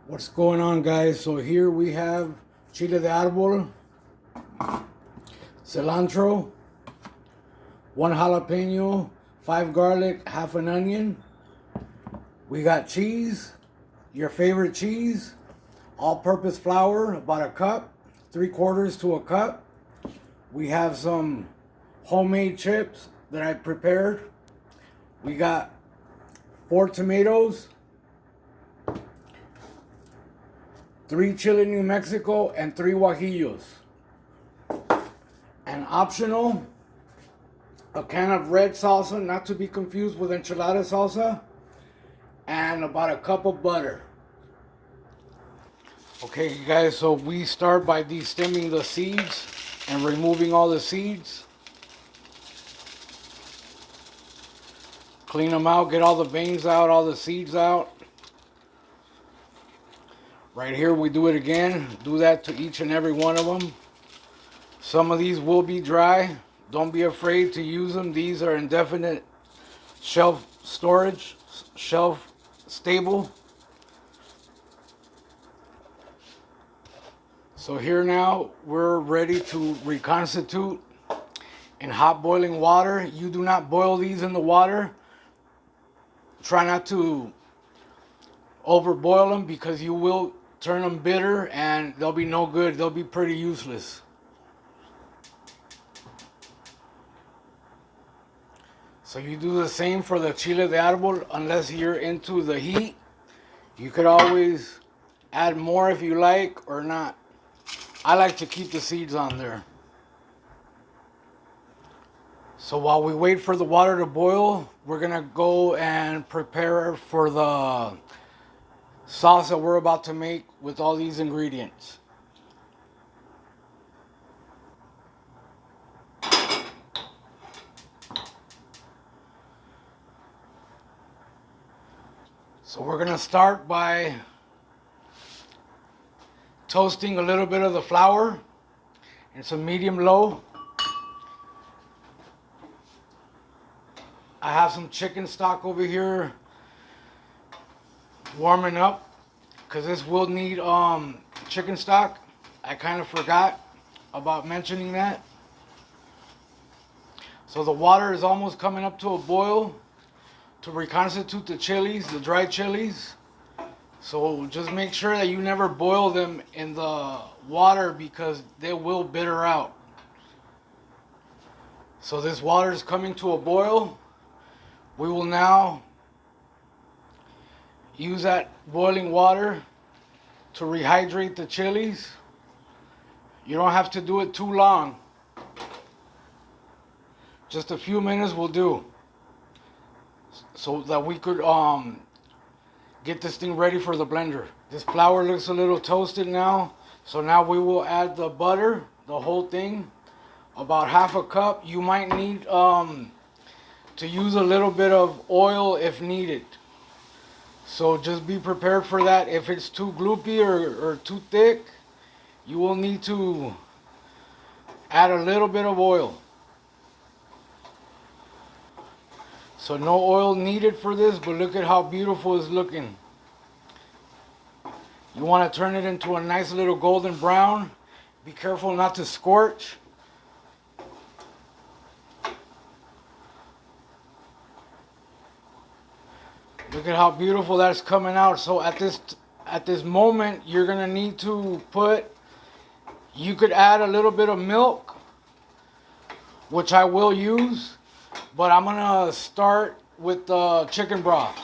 What's going on, guys? So here we have chile de árbol, cilantro, one jalapeno, 5 garlic, half an onion. We got cheese, your favorite cheese, all-purpose flour, about a cup, 3/4 to a cup. We have some homemade chips that I prepared. We got 4 tomatoes, 3 chili New Mexico, and 3 guajillos. And optional, a can of red salsa, not to be confused with enchilada salsa, and about a cup of butter. Okay, guys, so we start by destemming the seeds and removing all the seeds. Clean them out, get all the veins out, all the seeds out. Right here we do it again. Do that to each and every one of them. Some of these will be dry. Don't be afraid to use them. These are indefinite shelf storage, shelf stable. So here now we're ready to reconstitute in hot boiling water. You do not boil these in the water. Try not to overboil them because you will turn them bitter and they'll be no good. They'll be pretty useless. So you do the same for the chile de árbol unless you're into the heat. You could always add more if you like or not. I like to keep the seeds on there. So while we wait for the water to boil, we're gonna go and prepare for the salsa we're about to make with all these ingredients. So we're gonna start by toasting a little bit of the flour in some medium low. I have some chicken stock over here warming up because this will need chicken stock. I kind of forgot about mentioning that. So the water is almost coming up to a boil to reconstitute the chilies, the dried chilies. So just make sure that you never boil them in the water because they will bitter out. So this water is coming to a boil. We will now use that boiling water to rehydrate the chilies. You don't have to do it too long. Just a few minutes will do. So that we could get this thing ready for the blender. This flour looks a little toasted now. So now we will add the butter, the whole thing, about half a cup. You might need to use a little bit of oil if needed. So just be prepared for that. If it's too gloopy or too thick, you will need to add a little bit of oil. So no oil needed for this, but look at how beautiful it's looking. You want to turn it into a nice little golden brown. Be careful not to scorch. Look at how beautiful that's coming out. So at this moment, you're gonna need to you could add a little bit of milk, which I will use, but I'm gonna start with the chicken broth.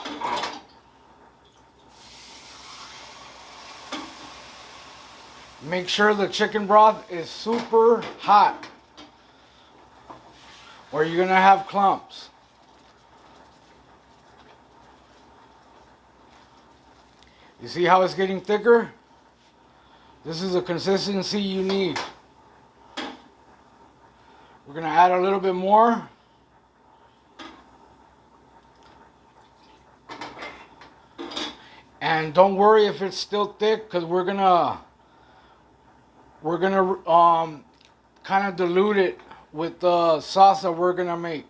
Make sure the chicken broth is super hot, or you're gonna have clumps. You see how it's getting thicker? This is the consistency you need. We're gonna add a little bit more. And don't worry if it's still thick, because we're gonna kind of dilute it with the salsa we're gonna make.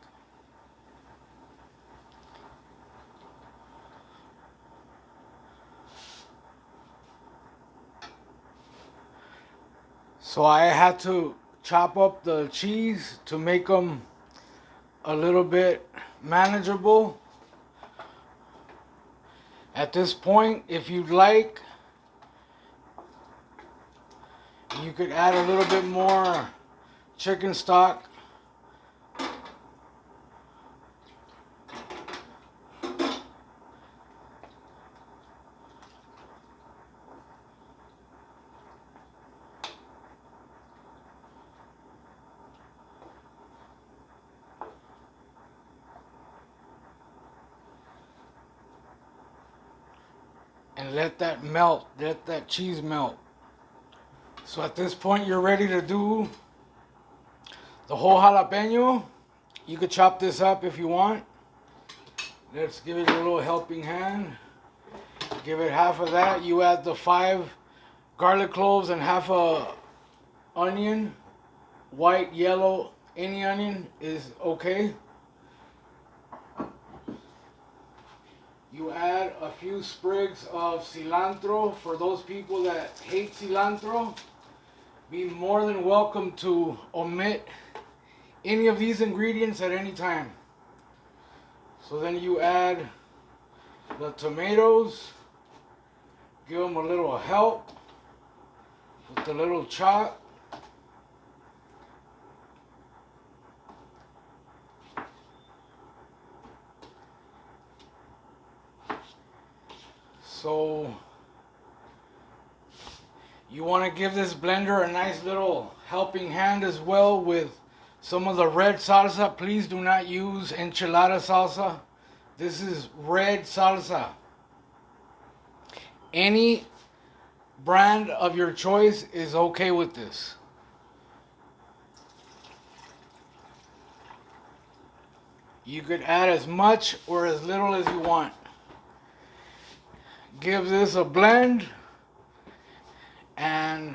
So I had to chop up the cheese to make them a little bit manageable. At this point, if you'd like, you could add a little bit more chicken stock. And let that melt, let that cheese melt. So at this point, you're ready to do the whole jalapeno. You could chop this up if you want. Let's give it a little helping hand. Give it half of that. You add the 5 garlic cloves and half a onion. White, yellow, any onion is okay. You add a few sprigs of cilantro. For those people that hate cilantro, be more than welcome to omit any of these ingredients at any time. So then you add the tomatoes. Give them a little help with the little chop. So you want to give this blender a nice little helping hand as well with some of the red salsa. Please do not use enchilada salsa. This is red salsa. Any brand of your choice is okay with this. You could add as much or as little as you want. Give this a blend, and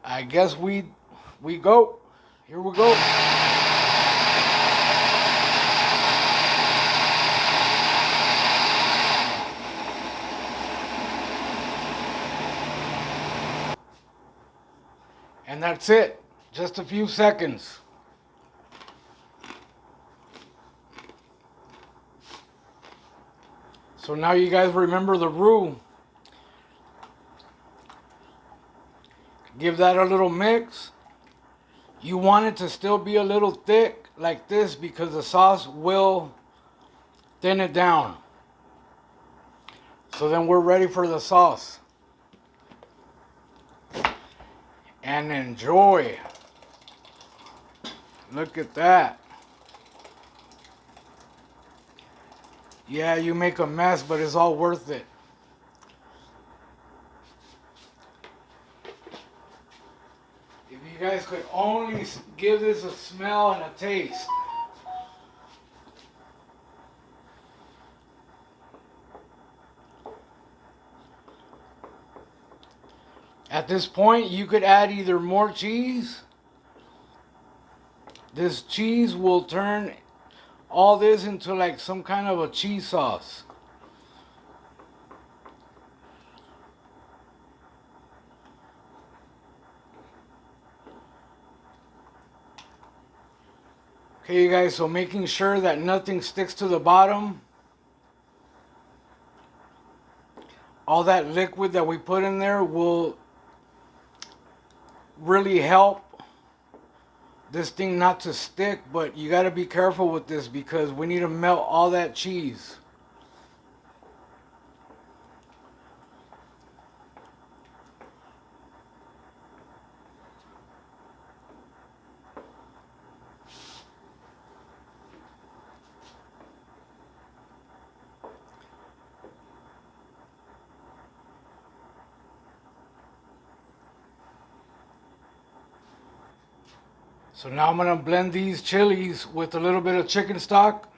I guess we go. Here we go. And that's it. Just a few seconds. So now you guys remember the roux. Give that a little mix. You want it to still be a little thick like this because the sauce will thin it down. So then we're ready for the sauce. And enjoy. Look at that. Yeah, you make a mess, but it's all worth it. If you guys could only give this a smell and a taste. At this point, you could add either more cheese. This cheese will turn all this into like some kind of a cheese sauce. Okay, you guys, so making sure that nothing sticks to the bottom. All that liquid that we put in there will really help this thing not to stick, but you got to be careful with this because we need to melt all that cheese. So now I'm going to blend these chilies with a little bit of chicken stock.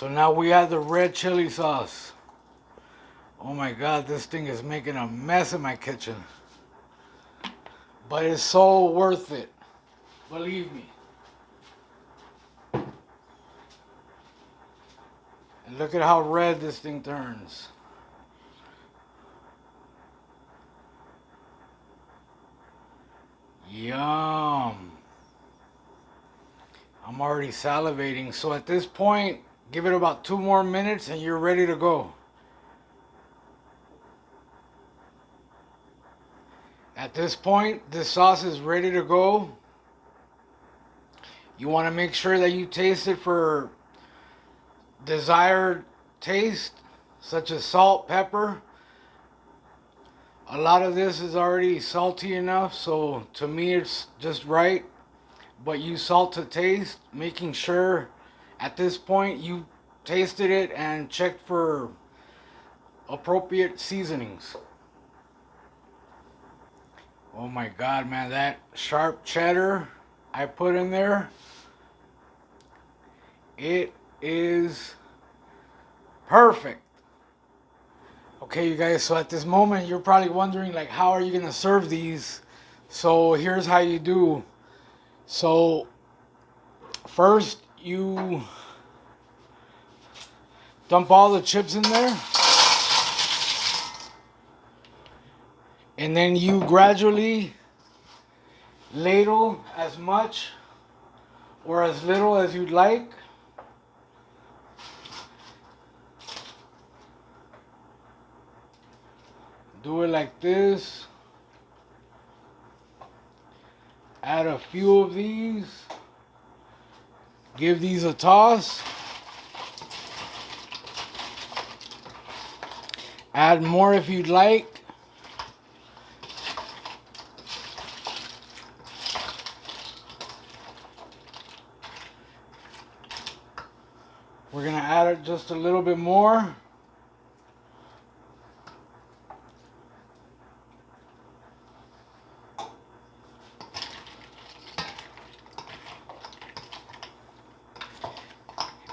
So now we add the red chili sauce. Oh my God, this thing is making a mess in my kitchen. But it's so worth it. Believe me. And look at how red this thing turns. Yum. I'm already salivating. So at this point, give it about 2 more minutes and you're ready to go. At this point, this sauce is ready to go. You want to make sure that you taste it for desired taste, such as salt, pepper. A lot of this is already salty enough, so to me it's just right. But you salt to taste, making sure at this point you tasted it and checked for appropriate seasonings. Oh my God, man, that sharp cheddar I put in there, it is perfect. Okay, you guys, so at this moment you're probably wondering, like, how are you gonna serve these? So here's how you do. So first you dump all the chips in there, and then you gradually ladle as much or as little as you'd like. Do it like this. Add a few of these. Give these a toss. Add more if you'd like. We're gonna add it just a little bit more.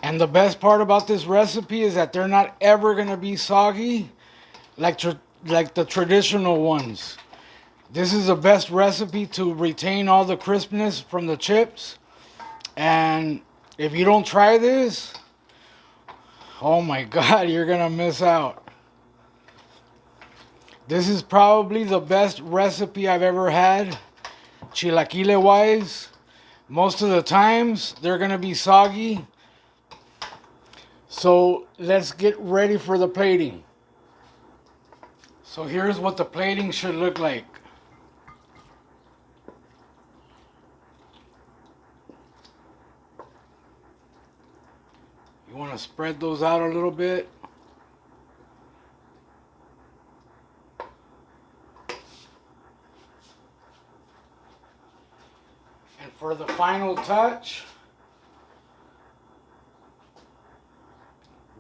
And the best part about this recipe is that they're not ever gonna be soggy like the traditional ones. This is the best recipe to retain all the crispness from the chips. And if you don't try this, oh my God, you're gonna miss out. This is probably the best recipe I've ever had, chilaquile wise. Most of the times they're gonna be soggy. So let's get ready for the plating. So here's what the plating should look like. You want to spread those out a little bit. And for the final touch,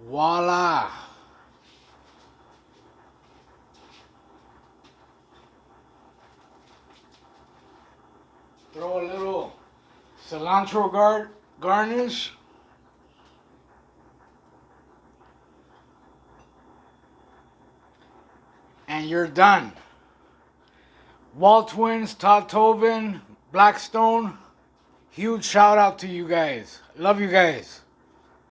voila! Throw a little cilantro garnish. And you're done. Wall Twins, Todd Tobin, Blackstone, huge shout out to you guys. Love you guys.